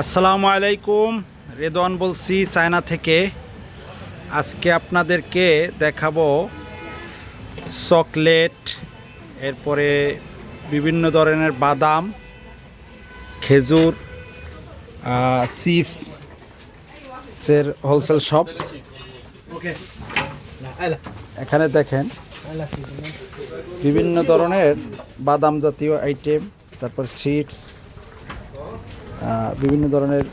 আসসালামু আলাইকুম, রেদওয়ান বলছি চায়না থেকে। আজকে আপনাদেরকে দেখাবো চকলেট, এরপরে বিভিন্ন ধরনের বাদাম, খেজুর, চিপসের হোলসেল শপ। এখানে দেখেন বিভিন্ন ধরনের বাদাম জাতীয় আইটেম, তারপর চিপস, বিভিন্ন ধরনের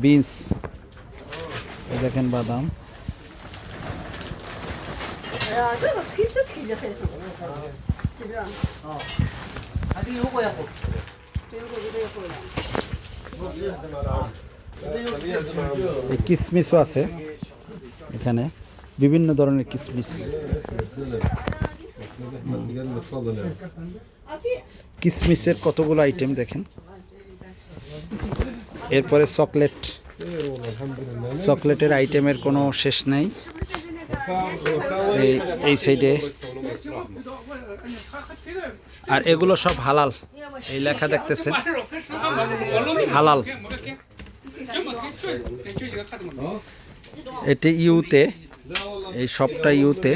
বিনস। দেখেন বাদাম, এই কিশমিশও আছে এখানে, বিভিন্ন ধরনের কিশমিশ। কিশমিশের কতগুলো আইটেম দেখেন। এরপরে চকলেটের আইটেমের কোনো শেষ নেই। এই সাইডে, আর এগুলো সব হালাল। এই লেখা দেখতেছেন হালাল। এটি ইউতে, এই সবটা ইউতে।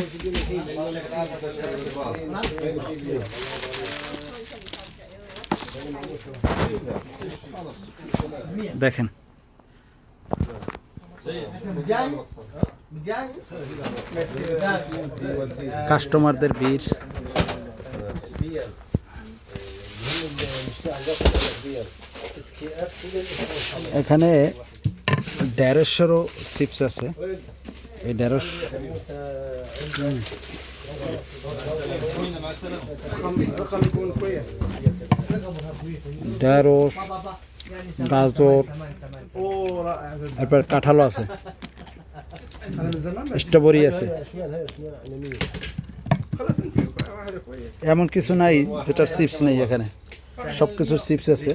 দেখেন কাস্টমারদের ভিড়। এখানে 150 চিপস আছে। এই 150 গাজর, এরপর কাঁঠালও আছে, স্ট্রবেরি আছে। এমন কিছু নাই যেটার চিপস নেই, এখানে সব কিছু চিপস আছে।